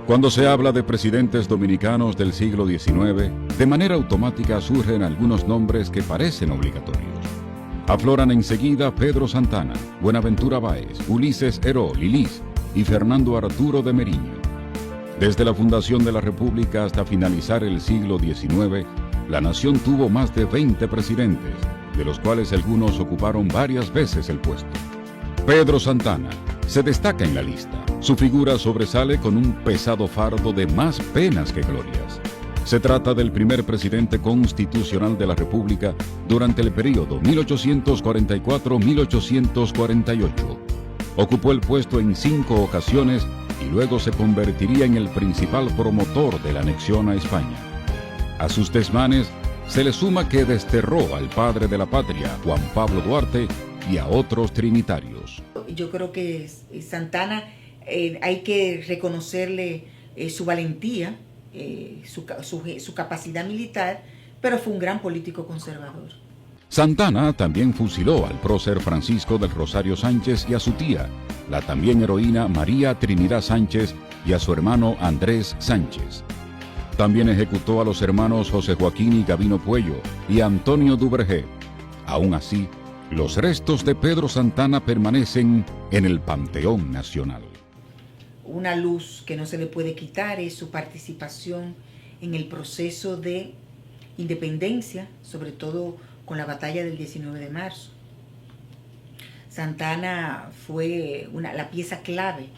Cuando se habla de presidentes dominicanos del siglo XIX, de manera automática surgen algunos nombres que parecen obligatorios. Afloran enseguida Pedro Santana, Buenaventura Báez, Ulises Heró, Lilís y Fernando Arturo de Meriño. Desde la fundación de la República hasta finalizar el siglo XIX, la nación tuvo más de 20 presidentes, de los cuales algunos ocuparon varias veces el puesto. Pedro Santana se destaca en la lista. Su figura sobresale con un pesado fardo de más penas que glorias. Se trata del primer presidente constitucional de la República durante el período 1844-1848. Ocupó el puesto en 5 ocasiones y luego se convertiría en el principal promotor de la anexión a España. A sus desmanes se le suma que desterró al padre de la patria, Juan Pablo Duarte, y a otros trinitarios. Yo creo que Santana hay que reconocerle su valentía, su capacidad militar, pero fue un gran político conservador. Santana también fusiló al prócer Francisco del Rosario Sánchez y a su tía, la también heroína María Trinidad Sánchez, y a su hermano Andrés Sánchez. También ejecutó a los hermanos José Joaquín y Gabino Puello y a Antonio Duvergé. Aún así, los restos de Pedro Santana permanecen en el Panteón Nacional. Una luz que no se le puede quitar es su participación en el proceso de independencia, sobre todo con la batalla del 19 de marzo. Santana fue la pieza clave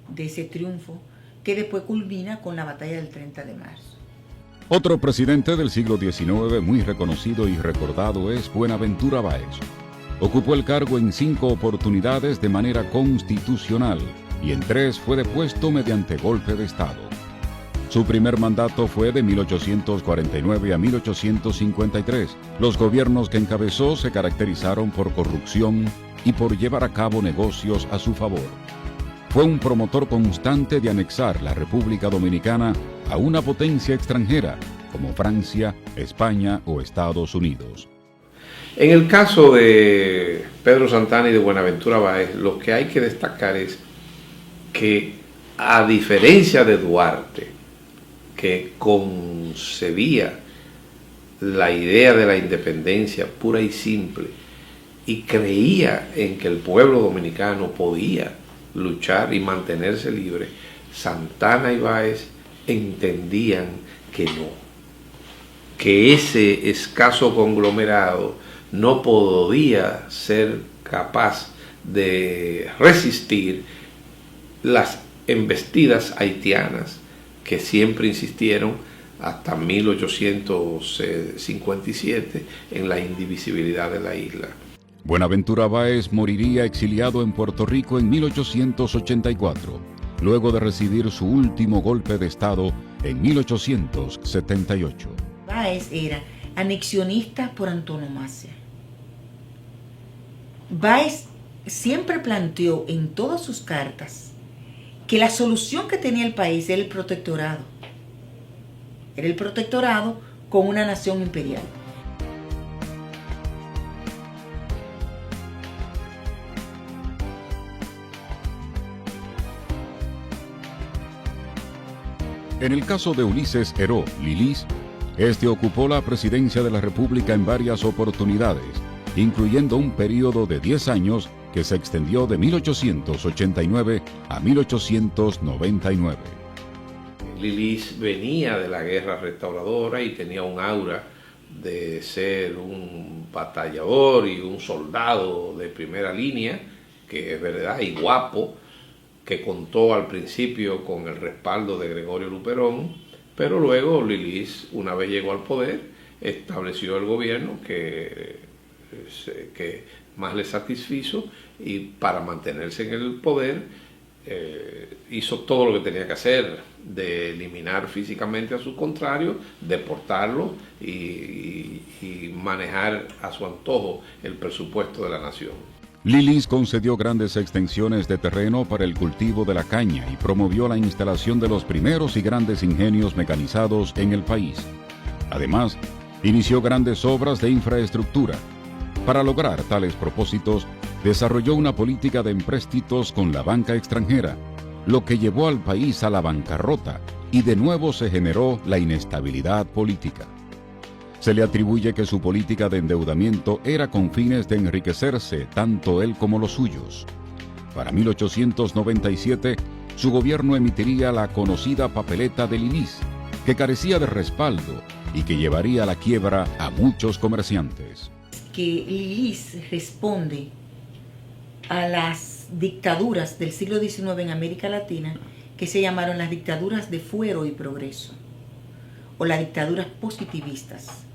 de ese triunfo que después culmina con la batalla del 30 de marzo. Otro presidente del siglo XIX muy reconocido y recordado es Buenaventura Báez. Ocupó el cargo en 5 oportunidades de manera constitucional y en 3 fue depuesto mediante golpe de Estado. Su primer mandato fue de 1849 a 1853. Los gobiernos que encabezó se caracterizaron por corrupción y por llevar a cabo negocios a su favor. Fue un promotor constante de anexar la República Dominicana a una potencia extranjera, como Francia, España o Estados Unidos. En el caso de Pedro Santana y de Buenaventura Báez, lo que hay que destacar es que, a diferencia de Duarte, que concebía la idea de la independencia pura y simple y creía en que el pueblo dominicano podía luchar y mantenerse libre, Santana y Báez entendían que no, que ese escaso conglomerado no podía ser capaz de resistir las embestidas haitianas que siempre insistieron hasta 1857 en la indivisibilidad de la isla. Buenaventura Báez moriría exiliado en Puerto Rico en 1884, luego de recibir su último golpe de Estado en 1878. Báez era anexionista por antonomasia. Báez siempre planteó en todas sus cartas que la solución que tenía el país era el protectorado. Era el protectorado con una nación imperial. En el caso de Ulises Heró, Lilís, este ocupó la presidencia de la República en varias oportunidades, incluyendo un periodo de 10 años que se extendió de 1889 a 1899. Lilís venía de la guerra restauradora y tenía un aura de ser un batallador y un soldado de primera línea, que es verdad, y guapo, que contó al principio con el respaldo de Gregorio Luperón, pero luego Lilís, una vez llegó al poder, estableció el gobierno que más le satisfizo, y para mantenerse en el poder hizo todo lo que tenía que hacer, de eliminar físicamente a sus contrarios, deportarlos y manejar a su antojo el presupuesto de la nación. Lilís concedió grandes extensiones de terreno para el cultivo de la caña y promovió la instalación de los primeros y grandes ingenios mecanizados en el país. Además, inició grandes obras de infraestructura. Para lograr tales propósitos, desarrolló una política de empréstitos con la banca extranjera, lo que llevó al país a la bancarrota y de nuevo se generó la inestabilidad política. Se le atribuye que su política de endeudamiento era con fines de enriquecerse tanto él como los suyos. Para 1897, su gobierno emitiría la conocida papeleta de Lilis, que carecía de respaldo y que llevaría a la quiebra a muchos comerciantes. Que Lilis responde a las dictaduras del siglo XIX en América Latina, que se llamaron las dictaduras de fuero y progreso, o las dictaduras positivistas.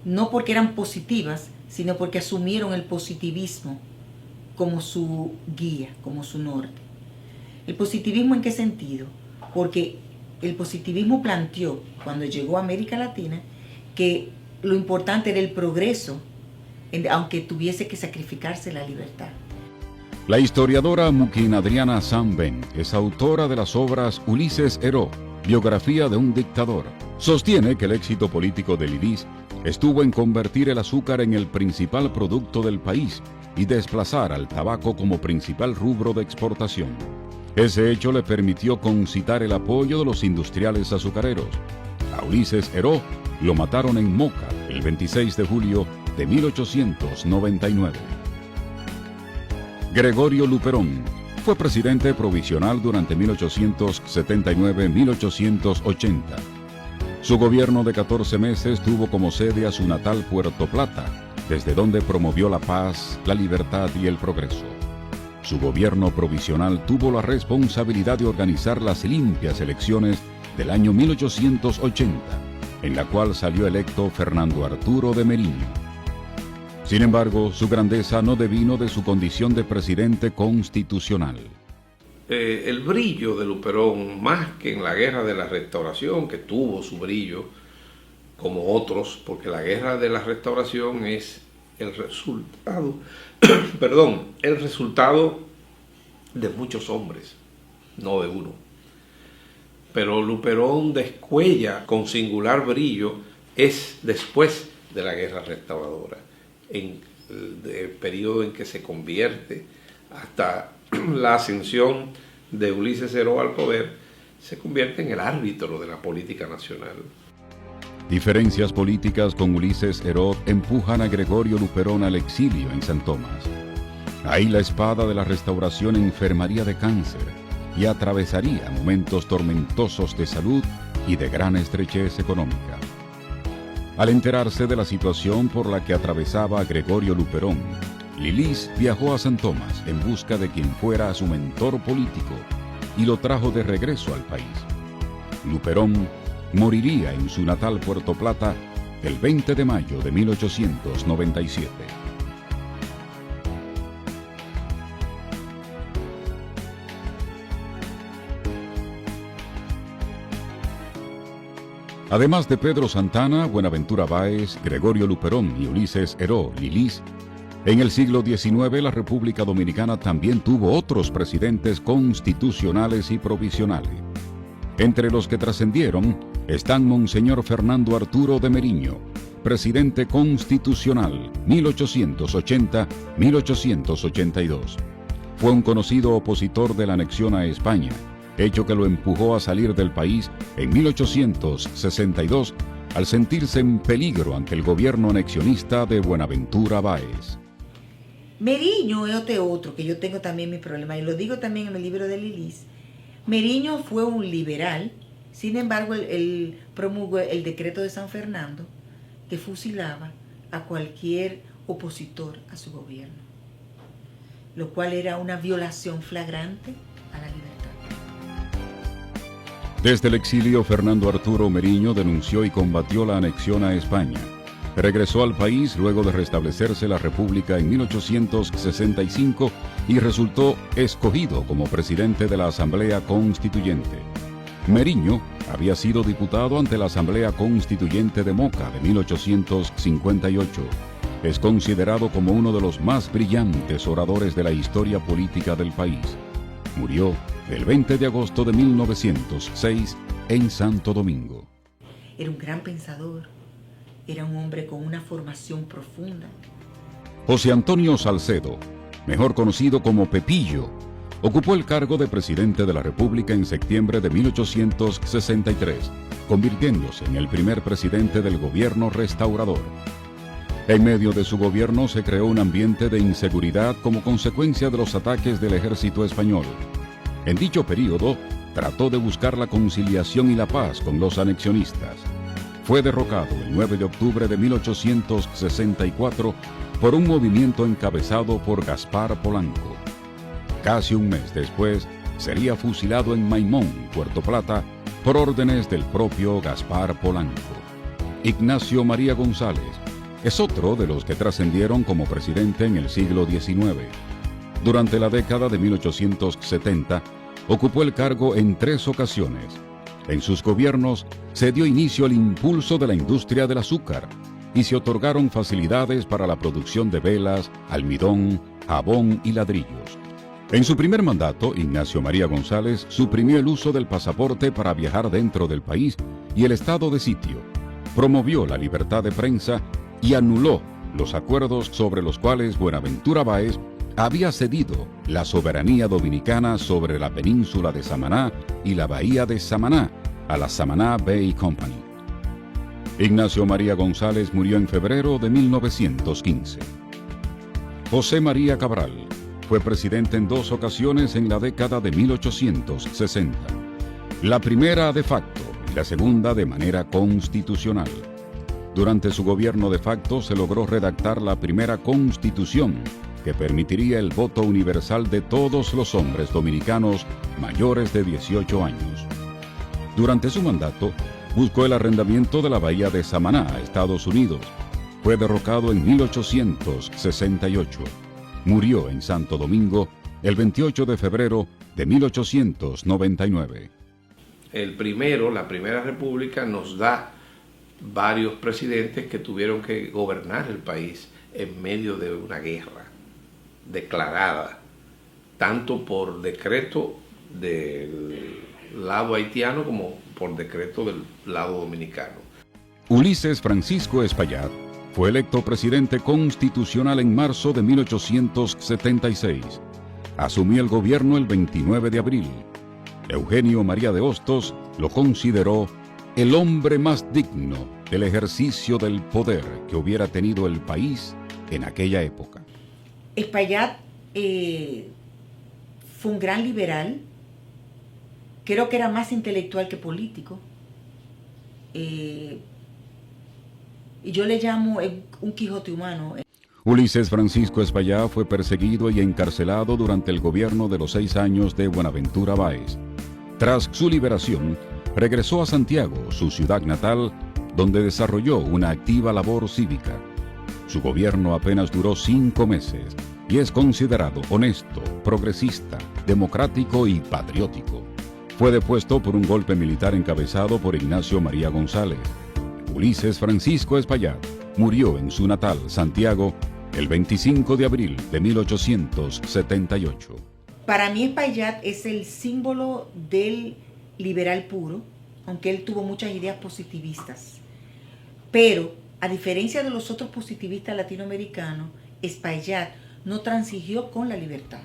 No porque eran positivas, sino porque asumieron el positivismo como su guía, como su norte. ¿El positivismo en qué sentido? Porque el positivismo planteó, cuando llegó a América Latina, que lo importante era el progreso, aunque tuviese que sacrificarse la libertad. La historiadora Mukin Adriana Samben es autora de las obras Ulises Heró, biografía de un dictador. Sostiene que el éxito político de Lilis estuvo en convertir el azúcar en el principal producto del país y desplazar al tabaco como principal rubro de exportación. Ese hecho le permitió concitar el apoyo de los industriales azucareros. A Ulises Heró lo mataron en Moca el 26 de julio de 1899. Gregorio Luperón fue presidente provisional durante 1879-1880. Su gobierno de 14 meses tuvo como sede a su natal Puerto Plata, desde donde promovió la paz, la libertad y el progreso. Su gobierno provisional tuvo la responsabilidad de organizar las limpias elecciones del año 1880, en la cual salió electo Fernando Arturo de Meriño. Sin embargo, su grandeza no devino de su condición de presidente constitucional. El brillo de Luperón, más que en la Guerra de la Restauración, que tuvo su brillo, como otros, porque la Guerra de la Restauración es el resultado, el resultado de muchos hombres, no de uno. Pero Luperón descuella con singular brillo es después de la Guerra Restauradora, en el periodo en que se convierte hasta la ascensión de Ulises Heró al poder, se convierte en el árbitro de la política nacional. Diferencias políticas con Ulises Heró empujan a Gregorio Luperón al exilio en San Tomás. Ahí la espada de la restauración enfermaría de cáncer y atravesaría momentos tormentosos de salud y de gran estrechez económica. Al enterarse de la situación por la que atravesaba Gregorio Luperón, Lilis viajó a San Tomás en busca de quien fuera su mentor político y lo trajo de regreso al país. Luperón moriría en su natal Puerto Plata el 20 de mayo de 1897. Además de Pedro Santana, Buenaventura Báez, Gregorio Luperón y Ulises Heró, Lilis, en el siglo XIX la República Dominicana también tuvo otros presidentes constitucionales y provisionales. Entre los que trascendieron están Monseñor Fernando Arturo de Meriño, presidente constitucional 1880-1882. Fue un conocido opositor de la anexión a España, hecho que lo empujó a salir del país en 1862 al sentirse en peligro ante el gobierno anexionista de Buenaventura Báez. Meriño es otro que yo tengo también mi problema, y lo digo también en el libro de Lilis. Meriño fue un liberal, sin embargo él promulgó el decreto de San Fernando que fusilaba a cualquier opositor a su gobierno, lo cual era una violación flagrante a la libertad. Desde el exilio, Fernando Arturo Meriño denunció y combatió la anexión a España. Regresó al país luego de restablecerse la República en 1865 y resultó escogido como presidente de la Asamblea Constituyente. Meriño había sido diputado ante la Asamblea Constituyente de Moca de 1858. Es considerado como uno de los más brillantes oradores de la historia política del país. Murió el 20 de agosto de 1906 en Santo Domingo. Era un gran pensador, era un hombre con una formación profunda. José Antonio Salcedo, mejor conocido como Pepillo, Ocupó el cargo de presidente de la República en septiembre de 1863, convirtiéndose en el primer presidente del gobierno restaurador. En medio de su gobierno se creó un ambiente de inseguridad como consecuencia de los ataques del ejército español. En dicho período, trató de buscar la conciliación y la paz con los anexionistas. Fue derrocado el 9 de octubre de 1864 por un movimiento encabezado por Gaspar Polanco. Casi un mes después, sería fusilado en Maimón, Puerto Plata, por órdenes del propio Gaspar Polanco. Ignacio María González es otro de los que trascendieron como presidente en el siglo XIX. Durante la década de 1870, ocupó el cargo en 3 ocasiones. En sus gobiernos se dio inicio al impulso de la industria del azúcar y se otorgaron facilidades para la producción de velas, almidón, jabón y ladrillos. En su primer mandato, Ignacio María González suprimió el uso del pasaporte para viajar dentro del país y el estado de sitio, promovió la libertad de prensa y anuló los acuerdos sobre los cuales Buenaventura Báez había cedido la soberanía dominicana sobre la península de Samaná y la bahía de Samaná a la Samaná Bay Company. Ignacio María González murió en febrero de 1915. José María Cabral fue presidente en 2 ocasiones en la década de 1860. La primera de facto y la segunda de manera constitucional. Durante su gobierno de facto se logró redactar la primera constitución que permitiría el voto universal de todos los hombres dominicanos mayores de 18 años. Durante su mandato, buscó el arrendamiento de la bahía de Samaná a Estados Unidos. Fue derrocado en 1868. Murió en Santo Domingo el 28 de febrero de 1899. La Primera República nos da varios presidentes que tuvieron que gobernar el país en medio de una guerra declarada, tanto por decreto del lado haitiano como por decreto del lado dominicano. Ulises Francisco Espaillat fue electo presidente constitucional en marzo de 1876. Asumió el gobierno el 29 de abril. Eugenio María de Hostos lo consideró el hombre más digno del ejercicio del poder que hubiera tenido el país en aquella época. Espaillat fue un gran liberal. Creo que era más intelectual que político. Y yo le llamo un Quijote humano. Ulises Francisco Espaillat fue perseguido y encarcelado durante el gobierno de los 6 años de Buenaventura Báez. Tras su liberación, regresó a Santiago, su ciudad natal, donde desarrolló una activa labor cívica. Su gobierno apenas duró 5 meses y es considerado honesto, progresista, democrático y patriótico. Fue depuesto por un golpe militar encabezado por Ignacio María González. Ulises Francisco Espaillat murió en su natal, Santiago, el 25 de abril de 1878. Para mí Espaillat es el símbolo del liberal puro, aunque él tuvo muchas ideas positivistas. Pero, a diferencia de los otros positivistas latinoamericanos, Espaillat no transigió con la libertad.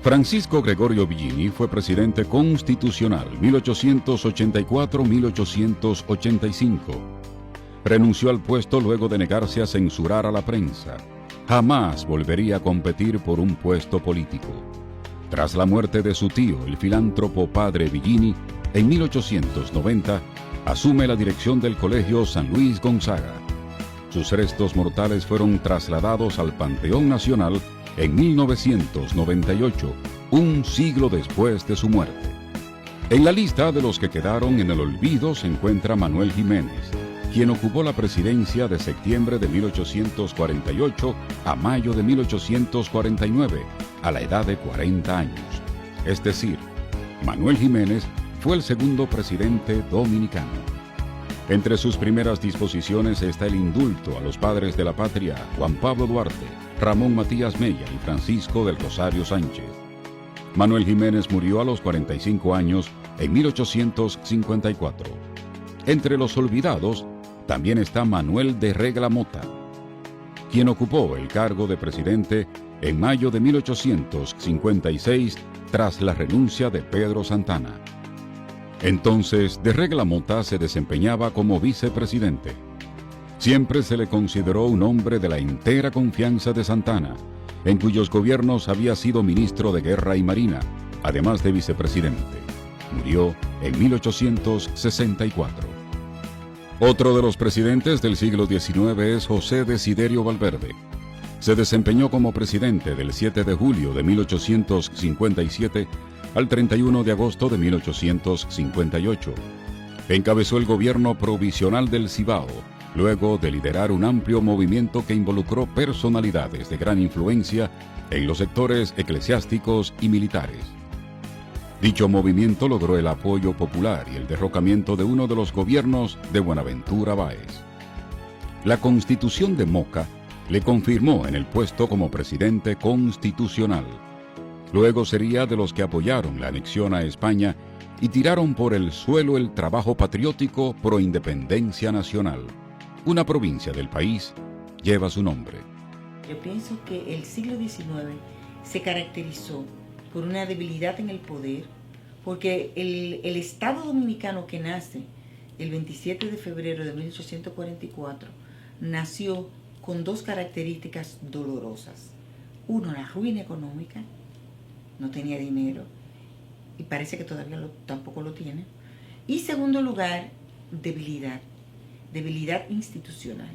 Francisco Gregorio Villini fue presidente constitucional 1884-1885. Renunció al puesto luego de negarse a censurar a la prensa. Jamás volvería a competir por un puesto político. Tras la muerte de su tío, el filántropo padre Villini, en 1890, asume la dirección del Colegio San Luis Gonzaga. Sus restos mortales fueron trasladados al Panteón Nacional en 1998, un siglo después de su muerte. En la lista de los que quedaron en el olvido se encuentra Manuel Jiménez, quien ocupó la presidencia de septiembre de 1848 a mayo de 1849, a la edad de 40 años. Es decir, Manuel Jiménez fue el segundo presidente dominicano. Entre sus primeras disposiciones está el indulto a los padres de la patria, Juan Pablo Duarte, Ramón Matías Mella y Francisco del Rosario Sánchez. Manuel Jiménez murió a los 45 años en 1854. Entre los olvidados también está Manuel de Regla Mota, quien ocupó el cargo de presidente en mayo de 1856 tras la renuncia de Pedro Santana. Entonces, de Regla Mota se desempeñaba como vicepresidente. Siempre se le consideró un hombre de la entera confianza de Santana, en cuyos gobiernos había sido ministro de Guerra y Marina, además de vicepresidente. Murió en 1864. Otro de los presidentes del siglo XIX es José Desiderio Valverde. Se desempeñó como presidente del 7 de julio de 1857 al 31 de agosto de 1858. Encabezó el gobierno provisional del Cibao, luego de liderar un amplio movimiento que involucró personalidades de gran influencia en los sectores eclesiásticos y militares. Dicho movimiento logró el apoyo popular y el derrocamiento de uno de los gobiernos de Buenaventura Báez. La Constitución de Moca le confirmó en el puesto como presidente constitucional. Luego sería de los que apoyaron la anexión a España y tiraron por el suelo el trabajo patriótico pro independencia nacional. Una provincia del país lleva su nombre. Yo pienso que el siglo XIX se caracterizó por una debilidad en el poder, porque el Estado dominicano que nace el 27 de febrero de 1844 nació con dos características dolorosas. Uno, la ruina económica, no tenía dinero y parece que todavía tampoco lo tiene. Y segundo lugar, debilidad institucional.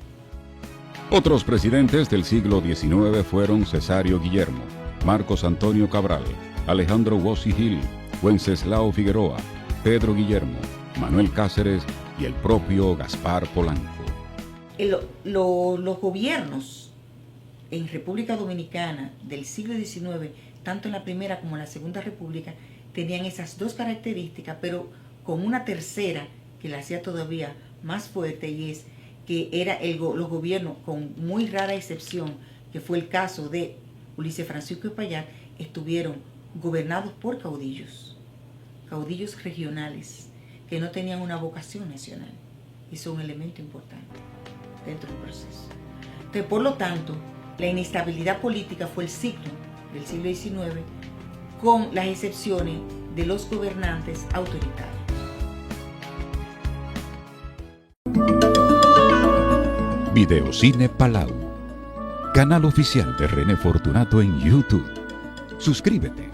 Otros presidentes del siglo XIX fueron Cesario Guillermo, Marcos Antonio Cabral, Alejandro Wossi Gil, Wenceslao Figueroa, Pedro Guillermo, Manuel Cáceres y el propio Gaspar Polanco. Los gobiernos en República Dominicana del siglo XIX, tanto en la Primera como en la Segunda República, tenían esas dos características, pero con una tercera que la hacía todavía más fuerte, y es que era los gobiernos, con muy rara excepción, que fue el caso de Ulises Francisco Espaillat, estuvieron gobernados por caudillos regionales, que no tenían una vocación nacional. Eso es un elemento importante dentro del proceso. Entonces, por lo tanto, la inestabilidad política fue el signo del siglo XIX, con las excepciones de los gobernantes autoritarios. Videocine Palau, canal oficial de René Fortunato en YouTube. Suscríbete.